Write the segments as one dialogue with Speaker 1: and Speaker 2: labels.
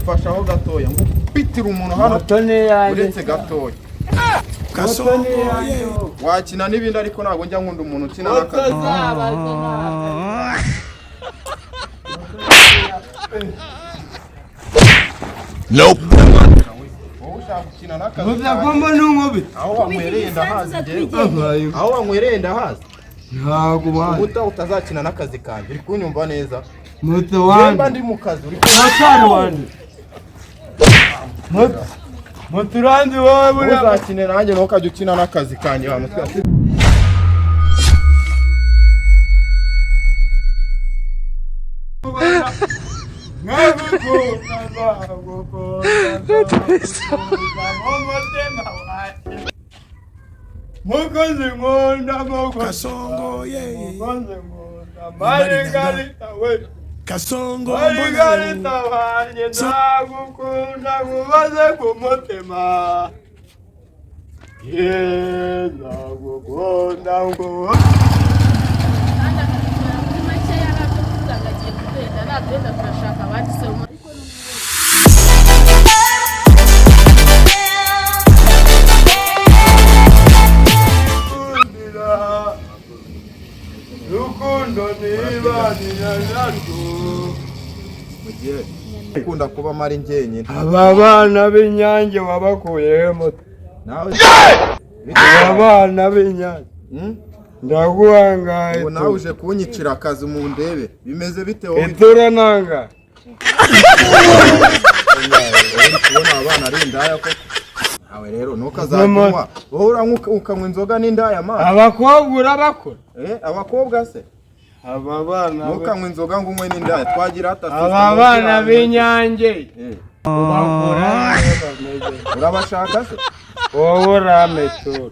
Speaker 1: mfashaho gatoya ngo upitira umuntu hano uretse gatoya wakina n'ibindi ariko ntabwo njya nkunda umuntu ukina n'akazi
Speaker 2: Nope.
Speaker 1: Muzagomba n'inkubi aho wanywereye ndahazi aho wanywereye ndahazi ntabwo bazi utazakina n'akazi kanjye uri kunyumva neza muto wandi ndi mu kazi uri kunyumva wandi muturandi wowe buri uzakine nanjye ntukajye ukina n'akazi kanjye wa mutwe Mukoze ngonda
Speaker 2: Kasongo ye
Speaker 1: Marigarita we
Speaker 2: Kasongo
Speaker 1: Marigarita wanye ndagukunda kubaze kumutema Ye ndagukunda ngo ukunda kuba mari ngenye aba bana b'inyange wabakuyemo nawe abana b'inyange ndaguhangaye ubu nawe uje kunyicira akazi mu ndebe bimeze bite wowe itura nanga ubona abana ari indaya ko awe rero ntukazanywa wowe ukanywa inzoga n'indaya ma abakobwa urabakora abakobwa se aba bana ntukanywa inzoga ngo unywe n'indaya twagira hatatu aba bana b'inyange ubakora urabashaka se wowe urametura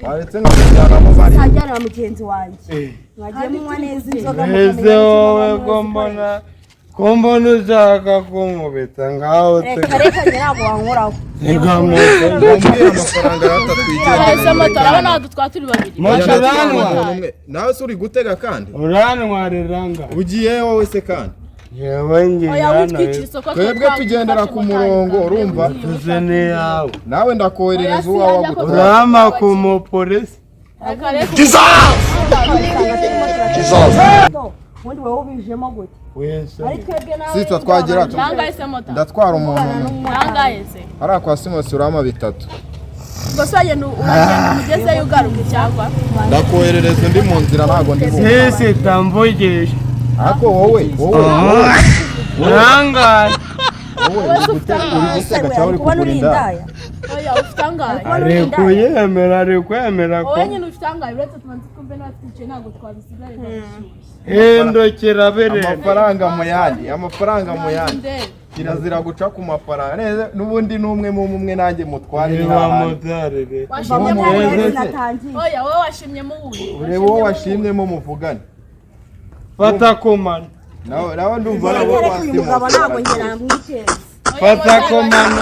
Speaker 1: waretse nk'akujyana mu bari
Speaker 3: sajyana mugenzi wanjye mwagiye munywa neza inzoga
Speaker 1: mukamenya wowe ko mbona ushaka kunkubita ngaho
Speaker 3: reka ntabwo wankoraho
Speaker 1: reka mbwira amafaranga y'atatwigendera
Speaker 3: moto urabona dutwaturi babiri
Speaker 1: moto uranwa nawe se uri gutega kandi urantwariranga ugiye wowe se kandi yewe ngiye twebwe tugendera ku murongo urumva tuzene yawe nawe ndakoherereza uwawe wagutwara urama ku mupolisi
Speaker 3: ubundi wowe ubijemo gute
Speaker 1: sitwa twagira ndatwara umuntu hariya kwa Simosi urama 3
Speaker 3: gusa uragenda umugezeyo ugaruka cyangwa
Speaker 1: ndakoherereza undi mu nzira ntago ndi sisi tamvugisha ako wowe urangaye wowe uri gutega cyangwa uri kugura indaya
Speaker 3: oya ufitangaye
Speaker 1: ari kwemera ko
Speaker 3: wowe nyine ufitangaye uretse tumanze twumve natwice ntago twabisigaye
Speaker 1: hindukira berere amafaranga mu yandi kirazira guca ku mafaranga neza nubundi numwe mu nanjye mutware
Speaker 3: oya wowe washimyemo wuye
Speaker 1: urebe wowe washimyemo muvugane fata komana nawe ndumva arabo
Speaker 3: kwasimo umugabo ntago ngera mwiteza
Speaker 1: fata komana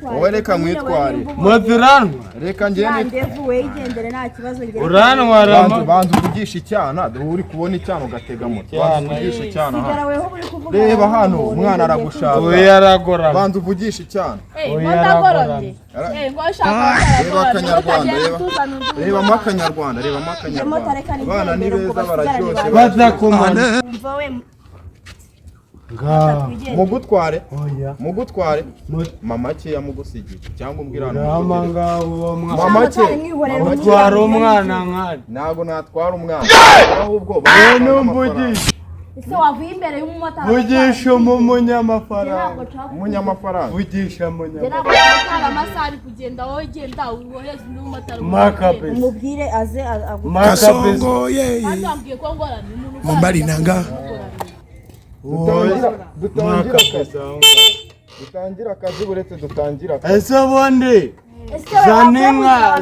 Speaker 1: wowe reka mwitware muziranwa reka ngende
Speaker 3: wegendere nta kibazo ngera
Speaker 1: uranwara banza uvugisha icyana uri kubona icyana ugatega moto banza uvugisha icyana reba hano umwana aragushaka we yaragora banza uvugisha icyana
Speaker 3: we yaragora
Speaker 1: reba akanyarwanda reba makanyarwanda abana ni beza bararyoshye bazakomana mugutware mama cye yamugusigiye cyangwa umbwira mama ngaho mama cye utwara umwana nkani nago natwara umwana ahubwo bane umvugisha
Speaker 3: ese wavuye imbere y'umumotari
Speaker 1: vugisha umunyamafaranga vugisha
Speaker 3: umunyamafaranga amasari kugenda wowe genda woheze n'umumotari umubwire aze
Speaker 2: Kasongo ye mumbari nanga
Speaker 1: dutangira akazi buretse dutangira
Speaker 4: ese ubundi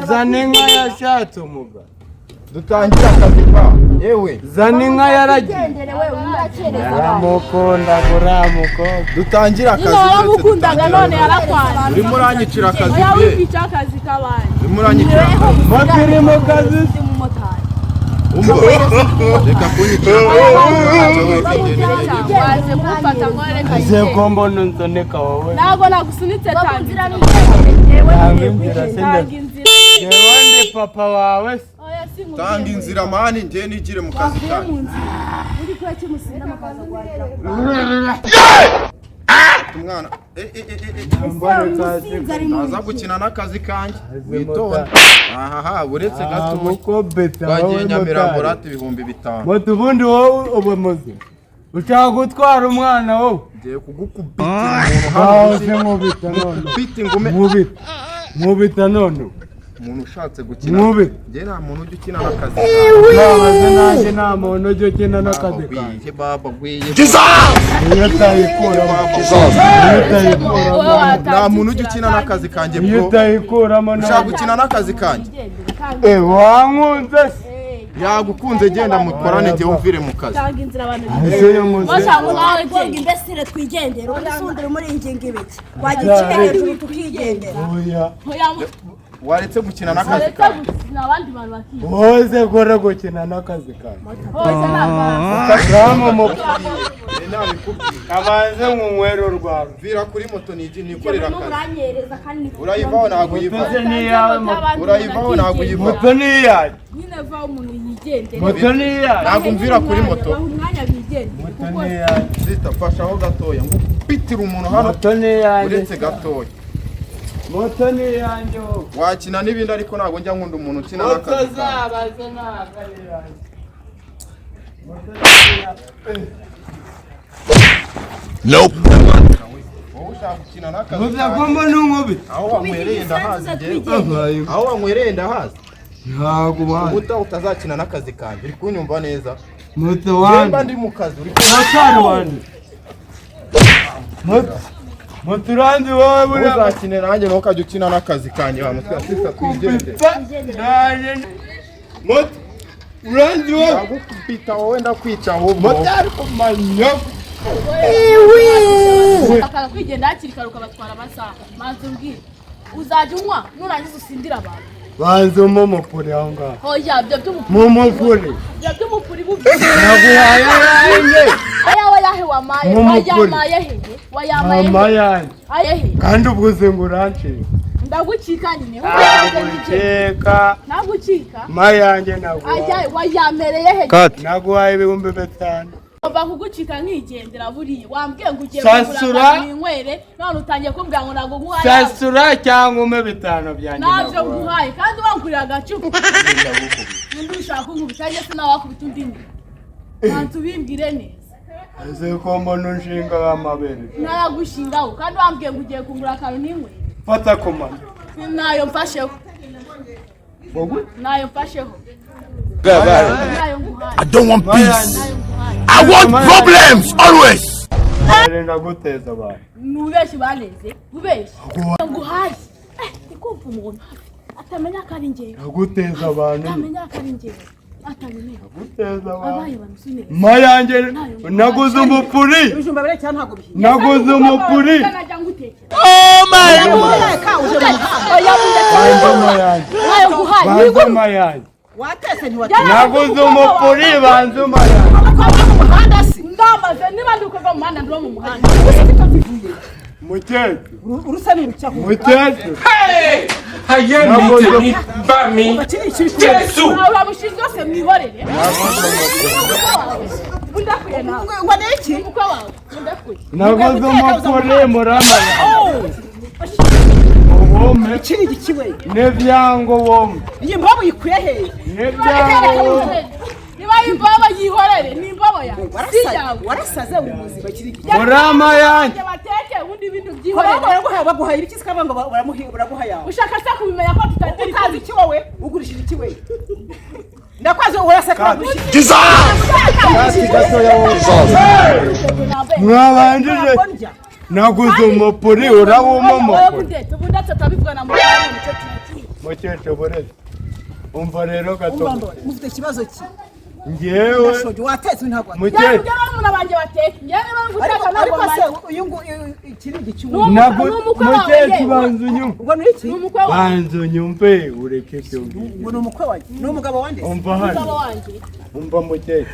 Speaker 4: zaninka yashatse umuga
Speaker 1: dutangira akazi pa yewe
Speaker 4: zaninka yaragiye aramukunda buramuko
Speaker 1: dutangira akazi
Speaker 3: yaramukundaga none yarakwana
Speaker 1: urimo uranyicira akazi
Speaker 3: bye wikica akazi kabanje
Speaker 1: urimo uranyicira akazi
Speaker 4: bakiri mu kazi
Speaker 3: umumotari
Speaker 1: reka kunyicira akazi
Speaker 4: Ese kombo nonsoneka wowe.
Speaker 3: Ntabwo nagusunitse tangira
Speaker 4: Yewe ndi papa wawe.
Speaker 1: Tanga inzira mani njye nigire mu kazi kanjye.
Speaker 3: Uri kwa kimusinda makaza gwara.
Speaker 1: Umwana naza gukina n'akazi kanjye witonda. Aha uretse gato twagiye Nyamirambo rati 5,000.
Speaker 4: Moto ubundi wowe ubumuze. Ushaka gutwara umwana wowe.
Speaker 1: Ngiye kugukubita umuntu hano
Speaker 4: nkubita none.
Speaker 1: Kubita ingume
Speaker 4: nkubita none.
Speaker 1: Umuntu ushatse gukina njye nta muntu ujya ukina n'akazi
Speaker 4: kawe nanjye nta muntu ujya ukina n'akazi kawe
Speaker 1: baba gwiye nta muntu ujya ukina n'akazi kanjye bro ushaka gukina n'akazi kanjye
Speaker 4: wankunze
Speaker 1: yagukunze genda mukorane njye umvire mu kazi
Speaker 3: imbesire twigendera urasundira muri ingingo ibiki wagiye hejuru tukigendera
Speaker 1: waretse gukina n'akazi kawe
Speaker 3: n'abandi bantu bakiye
Speaker 4: woze gora gukina n'akazi kawe
Speaker 1: ukashamo mu
Speaker 4: kabanze mu mwero rwawe
Speaker 1: vira kuri moto nikorera akazi
Speaker 3: uranyereza kandi
Speaker 1: urayivaho ntabwo uyivaho urayivaho ntabwo uyivaho
Speaker 4: moto ni iyawe
Speaker 3: nyine va umuntu yigendera
Speaker 4: moto ni iyawe
Speaker 1: ntabwo mvira kuri moto
Speaker 3: umwanya bigendera
Speaker 4: moto ni iyawe
Speaker 1: zitafashaho gatoya ngo upitire umuntu hano
Speaker 4: moto ni iyawe
Speaker 1: uretse gatoya
Speaker 4: moto ni yanjye
Speaker 1: wakina n'ibindi ariko ntabwo njya nkunda umuntu ukina n'akazi
Speaker 4: moto zabaze ntabwo ari yanjye
Speaker 2: Nope.
Speaker 1: wowe ushaka gukina n'akazi
Speaker 4: muzagomba n'inkubi
Speaker 1: aho wanywereye ndahazi aho wanywereye ndahazi
Speaker 4: ntabwo ubazi
Speaker 1: ubuta utazakina n'akazi kanjye uri kunyumva neza
Speaker 4: moto wanjye
Speaker 1: mba ndi mu kazi uri
Speaker 4: kunyumva wanjye moto uranzi wowe buriya
Speaker 1: uzakine nanjye ntukajya ukina n'akazi kanjye wa mutwe asisa twigendere
Speaker 4: moto uranzi wowe
Speaker 1: ndagukubita wowe ndakwica ahubwo
Speaker 4: moto ari kumanya
Speaker 3: akaka kwigenda hakiri kare ukabatwara amasaha manzi umbwire uzajya unywa nurangiza usindira abantu
Speaker 4: banze umumupuri aho ngaho
Speaker 3: hoya byo by'umupuri
Speaker 4: mumupuri naguhaye yanjye
Speaker 3: ayawe yahe wamaye wayamaye he wayamaye ayehe
Speaker 4: kandi ubwo ngo uranciye
Speaker 3: ndagucika nyine
Speaker 4: ndagucika
Speaker 3: nagucika
Speaker 4: mayanjye naguhaye
Speaker 3: ayaye wayamereye he
Speaker 4: naguhaye 5,000
Speaker 3: Ova kugucika nkigendera buriye wambwiye ngo ugiye kugura inywere none utangiye kumbwira ngo nago nguhaye
Speaker 4: sasura cyangwa 5,000 byanjye
Speaker 3: navyo nguhaye kandi wangurira agacupa nindi ushaka nkubitaje sina wakubita undimi kandi ubimbwire neza
Speaker 4: aze ko mbona unshinga w'amabere
Speaker 3: naragushingaho kandi wambwiye ngo ugiye kugura akantu n'imwe
Speaker 4: fata komanda
Speaker 3: nayo mfasheho nayo mfasheho
Speaker 2: I don't want peace. I want problems always.
Speaker 4: Ndaguteza abantu.
Speaker 3: Nubeshi baneze. Ubeshi. Nguhaye. Ikumva umuntu. Atamenya kari nje.
Speaker 4: Ndaguteza abantu.
Speaker 3: Atamenya kari nje. Atamenya.
Speaker 4: Ndaguteza abantu.
Speaker 3: Abaye banusine.
Speaker 4: Mayanjye naguze umupuri.
Speaker 3: Ibijumba bire cyane ntago bihiye.
Speaker 4: Naguze umupuri.
Speaker 2: Oh my
Speaker 4: God.
Speaker 3: Watese
Speaker 4: naguze umupuri banzuma
Speaker 3: ndamaze niba ndukoga mu muhanda ndro mu muhanda
Speaker 4: mukeke
Speaker 3: urusa n'urucyaho
Speaker 4: mukeke
Speaker 5: hey hayeni bami Yesu
Speaker 3: uramushinga se mwihorere undakuye nawe ngo neki uko wawe undakuye
Speaker 4: naguze umupuri murama wome
Speaker 3: kiri gikiwe
Speaker 4: nevyango wome
Speaker 3: iyi mbabu yikuye he
Speaker 4: nevyango
Speaker 3: niba imbaba yihorere ni imbaba yawe warasaze umuzi bakiri gikiwe
Speaker 4: murama yanjye
Speaker 3: bateke ubundi ibintu byihorere baguhaye ibiki sikaba ngo baraguha yawe ushaka se kubimenya ko tutagira ikazi iki wowe ugurishije iki we ndakwaze uraseka
Speaker 2: Giza!
Speaker 4: mwabanjije naguze umupuri urawuma umupuri mukeke bureze umva rero gato
Speaker 3: mufite ikibazo ki
Speaker 4: ngewe
Speaker 3: watetse ntabwo
Speaker 4: mukeke
Speaker 3: n'abana banjye bateke ngewe nguteka ntabwo ikiri gicyumu
Speaker 4: mukeke banzu nyumve
Speaker 3: ngo ni iki
Speaker 4: banzu nyumve ureke byo
Speaker 3: ngo ni umukwe wanjye ni umugabo wanjye
Speaker 4: umva hano umva mukeke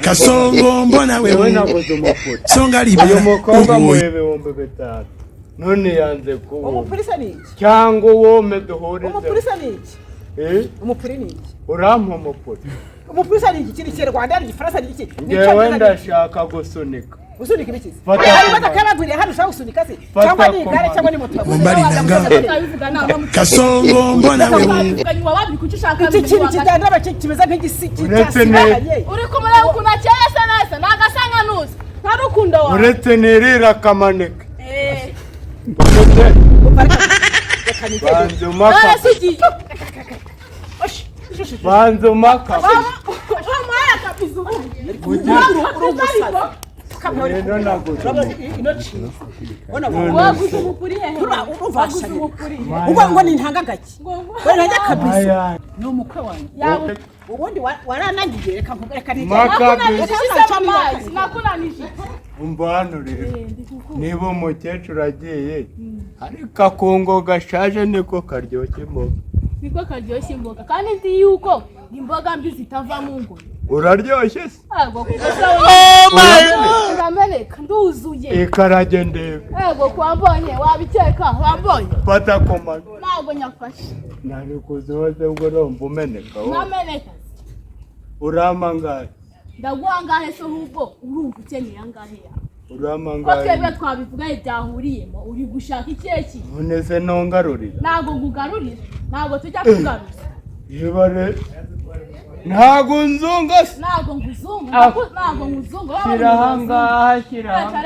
Speaker 2: Kasongo mbona wewe
Speaker 4: nakoze umupuri
Speaker 2: songa liba
Speaker 4: uyu mukobwa muhebe wumve betatu none yanze kuba
Speaker 3: umupurisa ni iki
Speaker 4: cyangwa wome duhurize
Speaker 3: umupurisa ni iki umupuri ni iki
Speaker 4: urampa umupuri
Speaker 3: umupurisa ni iki kiri Kinyarwanda ari Igifaransa ni iki
Speaker 4: ngewe ndashaka gusunika
Speaker 3: gusunika ibiki hari imodoka yabaguriye hano ushaka gusunika se cyangwa ni igare cyangwa ni moto
Speaker 2: mbali nanga Kasongo mbona wewe
Speaker 3: iki kintu kidandaba kimeze nk'igisi cyasibanye
Speaker 6: uri kumara ukuna cyese nese nagasanga nuzi ntarukunda wa
Speaker 4: uretse nirira kamaneka banzumaka
Speaker 6: waguze umupuri hehe
Speaker 3: ngo ni ntangagaki ntajya kabisa ni umukwe wanjye ubundi waranangiye reka nkubereka
Speaker 6: nakunanije
Speaker 4: umva hano rero niba umukecuru agiye ariko akungo gashaje niko karyoshye imboga
Speaker 6: niko karyoshye imboga kandi nzi yuko imboga mbi zitava mu ngoro
Speaker 4: uraryoshye se
Speaker 6: ego kuko urameneka nduzuye
Speaker 4: ikarage ndebe
Speaker 6: ego kwambonye wabiteka wambonye
Speaker 4: fata komano
Speaker 6: ntabwo nyafashe
Speaker 4: nari kuzoze ubwo romba umeneka
Speaker 6: nameneka
Speaker 4: urama ngahe
Speaker 6: ndaguha ngahe se ahubwo urumva ukeneye angahe ya
Speaker 4: urama
Speaker 6: ko
Speaker 4: ngahe
Speaker 6: twebwe twabivugaye byahuriyemo uri gushaka ikihe kintu
Speaker 4: none se nongarurira
Speaker 6: ntabwo ngugarurira ntabwo tujya kugaruza
Speaker 4: ibare ntabwo nzunga se
Speaker 6: ntabwo nguzunga ntabwo nguzunga
Speaker 4: kirahangaha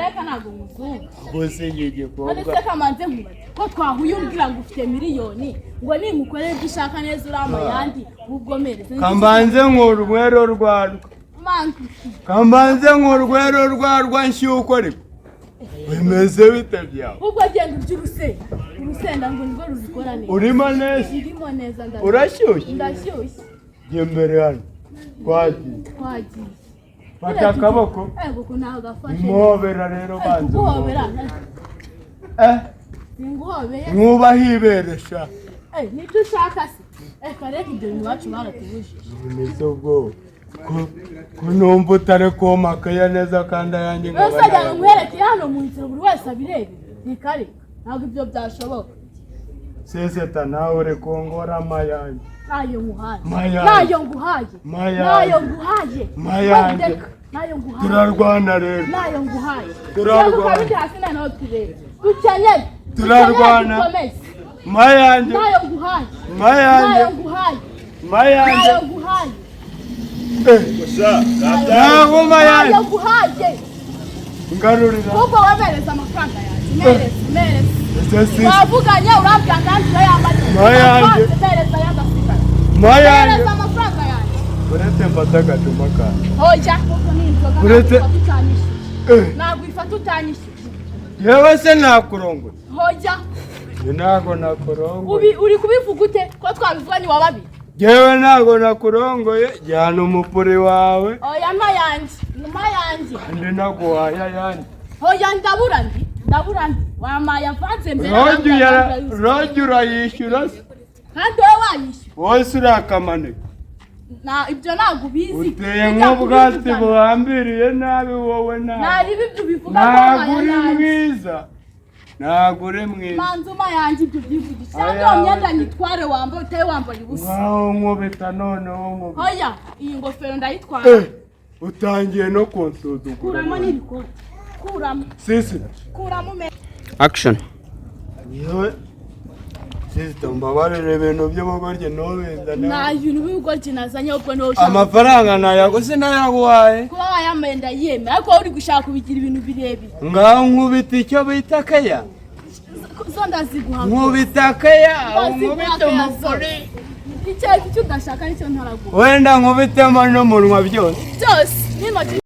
Speaker 6: reka ntabwo nguzunga
Speaker 4: gusa iki gikobwa
Speaker 6: none se kamanze nkubaze ko twahuye umbwira ngo ufite miliyoni ngo nimukorere ibyo ushaka neza urama yandi ubwomereze
Speaker 4: kambanze nk'urwero rwarwo kambanze nk'urwero rwarwa nshyuko ariko bimeze bite byawe
Speaker 6: ubwo genda urya urusenda ngo nibwo ruzikora neza
Speaker 4: urimo neza
Speaker 6: irimo neza
Speaker 4: urashyushye
Speaker 6: ndashyushye
Speaker 4: jya imbere hano twagiye fata akaboko
Speaker 6: ego ko ntabwo gafashe
Speaker 4: mwobera rero banze
Speaker 6: nguhobera nguhobeye
Speaker 4: mwubaho iberesha
Speaker 6: nibyo ushaka se reka ibyo bintu iwacu baratubujije
Speaker 4: nibyo ubwo ko numva utari kumakaye neza kandi ayanjye
Speaker 6: ngo wese ajyana umuherekeye hano mu nzira buri wese abirebe ntikare ntabwo ibyo byashoboka
Speaker 4: seseta nawe uri kongora amayanjye
Speaker 6: nayo nguhaye
Speaker 4: turarwana rero
Speaker 6: nayo nguhaye
Speaker 4: turarwana
Speaker 6: hasi naho turebe dukenyeye
Speaker 4: turarwana mayanjye
Speaker 6: nayo nguhaye
Speaker 4: ntabwo mayanjye
Speaker 6: nayo nguhaye
Speaker 4: ngarurira
Speaker 6: ubwo wabereza amafaranga yanjye mereza wavuganye urambwira kandi urayambaye mereza y'agasigara mereza amafaranga yanjye
Speaker 4: uretse mfata agacuma kanjye
Speaker 6: hoya kuko ni inzoga
Speaker 4: uretse
Speaker 6: ntabwo ifata utanyishyuye
Speaker 4: yewe se nakurongora
Speaker 6: hoya
Speaker 4: ntabwo nakurongoye
Speaker 6: uri kubivuga ute ko twabivuganye wa babiri
Speaker 4: yewe ntabwo nakurongoye jyana umupuri wawe
Speaker 6: oya ntayanjye
Speaker 4: andi naguhaye ayanjye
Speaker 6: hoya ndabura ndi wamaye avanze mbere
Speaker 4: rogi urayishyura se
Speaker 6: kandi wowe wayishyura
Speaker 4: wose urakamaneka
Speaker 6: ibyo ntabwo ubizi
Speaker 4: uteye nk'ubwatsi buhambiriye nabi wowe
Speaker 6: nabi ibyo bivuga
Speaker 4: ntabwo uri mwiza ntabwo uri mwiza
Speaker 6: manzuma yanjye ibyo byivugisha cyangwa myenda nyitware wambaye utaye wambaye ubusa
Speaker 4: nkaho nkubita noneho nkubita
Speaker 6: hoya iyi ngofero ndayitwara
Speaker 4: utangiye no kunsuzugura
Speaker 6: kuramo n'ibikoti kuramo
Speaker 1: action
Speaker 4: yewe sisita mbabarire ibintu by'ubugoryi ntubizane
Speaker 6: nta bintu by'ubugoryi nazanye ubwo niho
Speaker 4: amafaranga nayaguze nayaguhaye
Speaker 6: kuba wayambaye ndayemera ariko uri gushaka kubigira ibintu birebire
Speaker 4: ngaho nkubita icyo bita kaya
Speaker 6: zo ndaziguha
Speaker 4: nkubita kaya nkubita umugore
Speaker 6: icyo udashaka nicyo ntaraguha
Speaker 4: wenda nkubitemo n'umunwa byose
Speaker 6: n'intoki